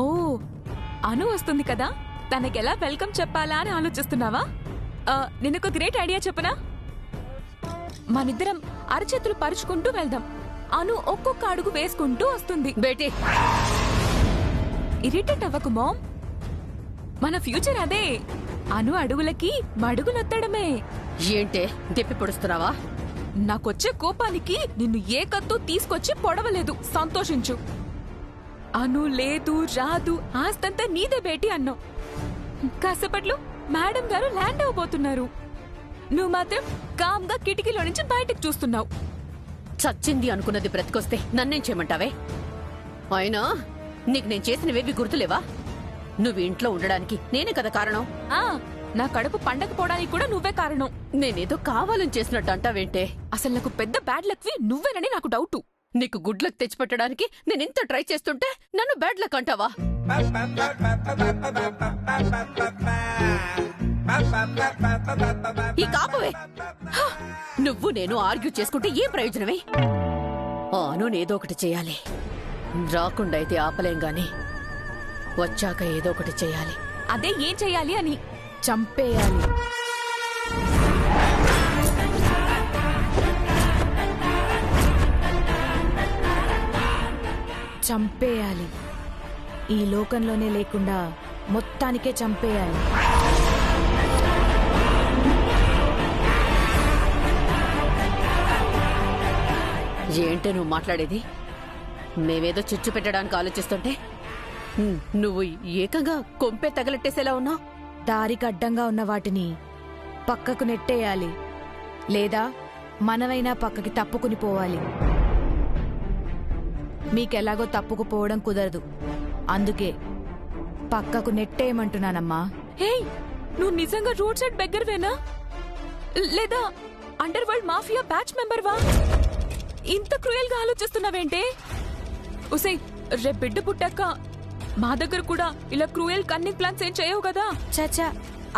ఓ, అను వస్తుంది కదా, తనకెలా వెల్కమ్ చెప్పాలా అని ఆలోచిస్తున్నావా? నిన్నొక గ్రేట్ ఐడియా చెప్పనా? మనిద్దరం అరచేతులు పరుచుకుంటూ వెళ్దాం. అను ఒక్కొక్క అడుగు వేసుకుంటూ వస్తుంది. బేటీ, ఇరిటేట్ అవ్వకు మామ్. మన ఫ్యూచర్ అదే. అను అడుగులకి మడుగులొత్తడమే. ఏంటే దెప్పి పొడుస్తున్నావా? నాకొచ్చే కోపానికి నిన్ను ఏ కత్తో తీసుకొచ్చి పొడవలేదు. సంతోషించు. అను లేదు, రాదు, ఆస్తంతా నీదే బేటీ అన్నావు. కాసేపట్లో మేడం గారు ల్యాండ్ అవబోతున్నారు. నువ్వు మాత్రం కామ్గా కిటికీలో నుంచి బయటకు చూస్తున్నావు. చచ్చింది అనుకున్నది బ్రతికొస్తే నన్నేం చేయమంటావే? అయినా నీకు నేను చేసినవేవి గుర్తులేవా? నువ్వు ఇంట్లో ఉండడానికి నేనే కదా కారణం. నా కడుపు పండకపోవడానికి కూడా నువ్వే కారణం. నేనేదో కావాలని చేసినట్టు అంటావేంటే? అసలు నాకు పెద్ద బ్యాడ్ లక్ వి నువ్వేనని నాకు డౌట్. నీకు గుడ్ లక్ తెచ్చిపెట్టడానికి నేనెంత ట్రై చేస్తుంటే నన్ను బ్యాడ్ లక్ అంటావా? ఈ కాపవే. నువ్వు నేను ఆర్గ్యూ చేసుకుంటే ఏ ప్రయోజనమే? నేదో ఒకటి చేయాలి. రాకుండా అయితే ఆపలేం గాని వచ్చాక ఏదో ఒకటి చేయాలి. అదే ఏం చెయ్యాలి అని. చంపేయాలి. చంపేయాలి. ఈ లోకంలోనే లేకుండా మొత్తానికే చంపేయాలి. ఏంటే నువ్వు మాట్లాడేది? మేమేదో చిచ్చు పెట్టడానికి ఆలోచిస్తుంటే నువ్వు ఏకంగా కొంపే తగలెట్టేసేలా ఉన్నావు. దారికి అడ్డంగా ఉన్న వాటిని పక్కకు నెట్టేయాలి, లేదా మనమైనా పక్కకి తప్పుకుని పోవాలి. మీకెలాగో తప్పుకుపోవడం కుదరదు, అందుకే పక్కకు నెట్టేయమంటున్నానమ్మా. హే, నువ్వు నిజంగా రోడ్ సైడ్ బెగ్గర్వేనా, లేదా అండర్ వరల్డ్ మాఫియా బ్యాచ్ మెంబర్వా? ఇంత క్రూయల్ గా ఆలోచిస్తున్నావేంటే? ఉసే, రేపు బిడ్డ పుట్టాక మా దగ్గర కూడా ఇలా క్రూయల్ కన్నింగ్ ప్లాన్స్ ఏం చేయవు కదా? చాచా,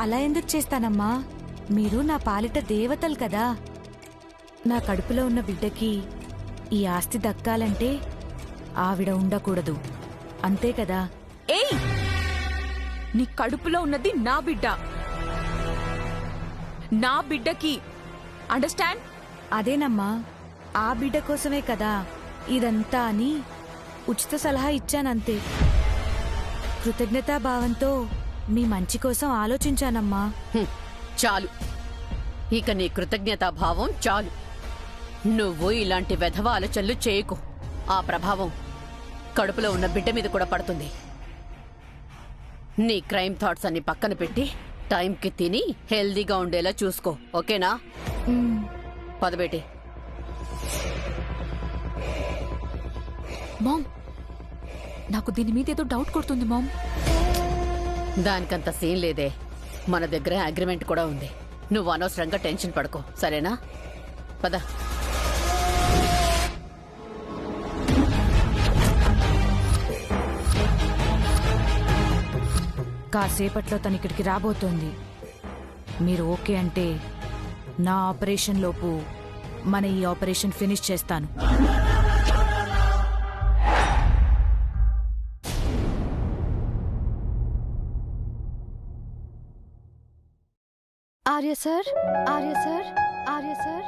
అలా ఎందుకు చేస్తానమ్మా? మీరు నా పాలిట దేవతలు కదా. నా కడుపులో ఉన్న బిడ్డకి ఈ ఆస్తి దక్కాలంటే ఆవిడ ఉండకూడదు, అంతే కదా? ఏయ్, నీ కడుపులో ఉన్నది నా బిడ్డ. నా బిడ్డకి అండర్స్టాండ్? అదేనమ్మా, ఆ బిడ్డ కోసమే కదా ఇదంతా అని ఉచిత సలహా ఇచ్చానంతే. కృతజ్ఞతాభావంతో మీ మంచి కోసం ఆలోచించానమ్మా. చాలు, ఇక నీ కృతజ్ఞతాభావం చాలు. నువ్వు ఇలాంటి వెధవ ఆలోచనలు చేయకు. ఆ ప్రభావం కడుపులో ఉన్న బిడ్డ మీద కూడా పడుతుంది. నీ క్రైమ్ థాట్స్ అన్ని పక్కన పెట్టి టైంకి తిని హెల్దీగా ఉండేలా చూసుకో, ఓకేనా? పదబేటి. మామ్, నాకు దీని మీద ఏదో డౌట్ కొడుతుంది మామ్. దానికంత సీన్ లేదే. మన దగ్గర అగ్రిమెంట్ కూడా ఉంది. నువ్వు అనవసరంగా టెన్షన్ పడుకో, సరేనా? పద. కాసేపట్లో తను ఇక్కడికి రాబోతోంది. మీరు ఓకే అంటే నా ఆపరేషన్ లోపు మన ఈ ఆపరేషన్ ఫినిష్ చేస్తాను. आर्य सर, आर्य सर, आर्य सर,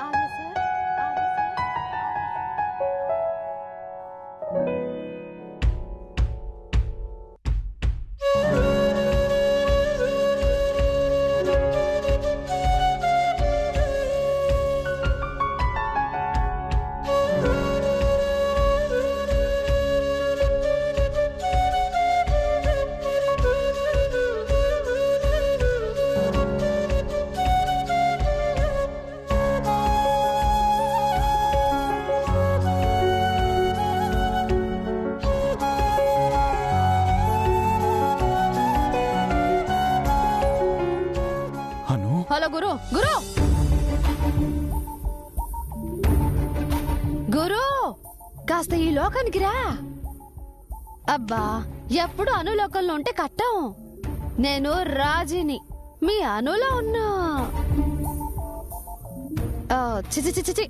आर्य सर, హలో గురు, గురు, గురు, కాస్త ఈ లోకానికి రా. అబ్బా, ఎప్పుడు అనులోకంలో ఉంటే కట్టం. నేను రాజీని, మీ అనులో ఉన్నా. చిచి చిచి చి,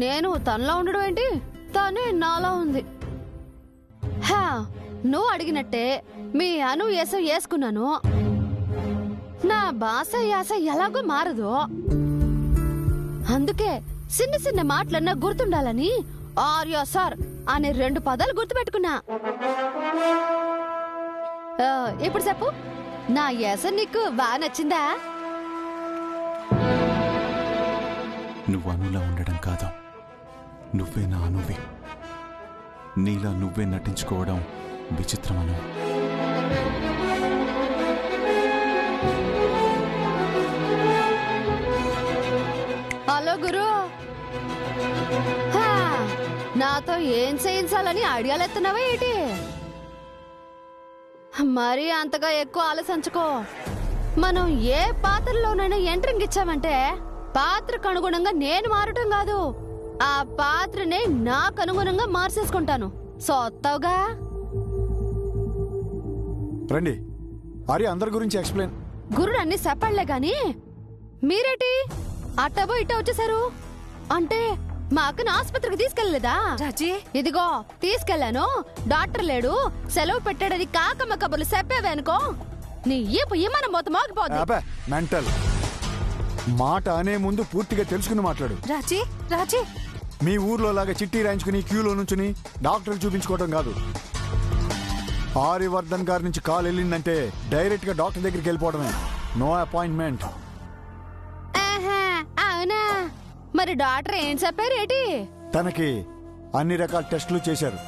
నేను తనలో ఉండడం ఏంటి, తనే నాలా ఉంది. హా, నువ్వు అడిగినట్టే మీ అను వేసం వేసుకున్నాను. నా భాష యాస ఎలాగో మారదు. అందుకే చిన్న చిన్న మాటలన్నా గుర్తుండాలని ఆర్య సార్ అనే 2 పదాలు గుర్తుపెట్టుకున్నా. ఇప్పుడు చెప్పు, నా యాస నీకు బాగా నచ్చిందా? నువ్వు అనులా ఉండడం కాదు, నువ్వే నా అనువే. నీలా నువ్వే నటించుకోవడం విచిత్రమను. హలో గురు, హా, నాతో ఏం చేయించాలని ఐడియాలు ఎత్తున్నావా ఏంటి? మరీ అంతగా ఎక్కువ ఆలోచించుకో. మనం ఏ పాత్రలోనైనా ఎంట్రింగ్ ఇచ్చామంటే పాత్రకు అనుగుణంగా నేను మారటం కాదు, ఆ పాత్రనే నాకు అనుగుణంగా మార్చేసుకుంటాను. సొత్తవుగా రండి, ఆర్య అందరి గురించి ఎక్స్ప్లెయిన్. గురుడు అన్ని చెప్పళ్లే గాని మీరేటి అట్టబో ఇట్ట వచ్చేసారు? అంటే మా అక్కను ఆసుపత్రికి తీసుకెళ్లలేదా? రాజీ, ఇదిగో తీసుకెళ్లాను, డాక్టర్ లేడు, సెలవు పెట్టాడని కాకమ్మ కబుర్లు చెప్పేవే అనుకో, నీ ఈపు ఇమ్మన మొత్తం మోగిపోద్ది. అబ్బే మెంటల్. మాట అనే ముందు పూర్తిగా తెలుసుకుని మాట్లాడు. రాజీ, రాజీ, మీ ఊర్లో లాగా చిట్టి రాయించుకుని క్యూలో నుంచుని డాక్టర్ చూపించుకోవడం కాదు. ఆర్యవర్ధన్ గారి నుంచి కాల్ వెళ్ళిందంటే డైరెక్ట్ గా డాక్టర్ దగ్గరికి వెళ్ళిపోవడమే, నో అపాయింట్మెంట్. ఆహా, అవునా? మరి డాక్టర్ ఏం చెప్పారు ఏంటి? తనకి అన్ని రకాల టెస్టులు చేశారు,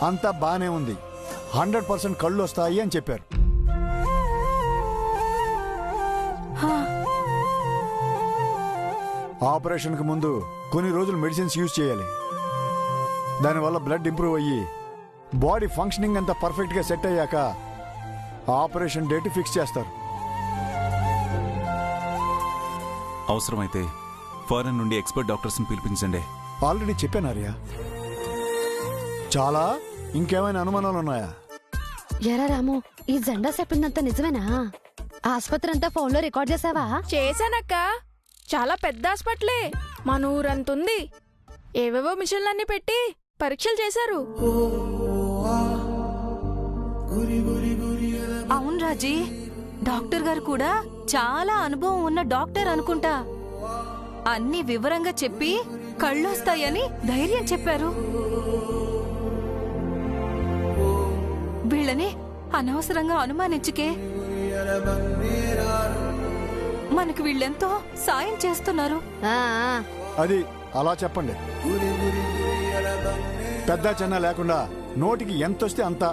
అంతా బానే ఉంది, 100% కళ్ళు వస్తాయి అని చెప్పారు. ఆపరేషన్ కు ముందు కొన్ని రోజులు మెడిసిన్స్ యూజ్ చేయాలి. దానివల్ల బ్లడ్ ఇంప్రూవ్ అయ్యి బాడీ ఫంక్షనింగ్ అంతా పర్ఫెక్ట్ గా సెట్ అయ్యాక ఆపరేషన్ డేట్ ఫిక్స్ చేస్తారు. అవసరమైతే ఫారెన్ నుండి ఎక్స్పర్ట్ డాక్టర్స్ ని పిలిపించండి. ఆల్రెడీ చెప్పాను ఆర్య. చాలా ఇంకేమైనా అనుమానాలు ఉన్నాయా? ఎరా రాము, ఈ జెండా చెప్పిందంతా నిజమేనా? ఆసుపత్రి అంతా ఫోన్ లో రికార్డ్ చేసావా? చేశానక్క, చాలా పెద్ద హాస్పిటలే, మన ఊరంతుంది. ఏవేవో మిషన్లన్నీ పెట్టి పరీక్షలు చేశారు. అవును రాజీ, డాక్టర్ గారు కూడా చాలా అనుభవం ఉన్న డాక్టర్ అనుకుంటా. అన్ని వివరంగా చెప్పి కళ్ళొస్తాయని ధైర్యం చెప్పారు. వీళ్ళని అనవసరంగా అనుమానించుకే, మనకు వీళ్ళెంతో సాయం చేస్తున్నారు. ఆ, అది అలా చెప్పండి. పెద్ద చిన్న లేకుండా నోటికి ఎంతొస్తే అంత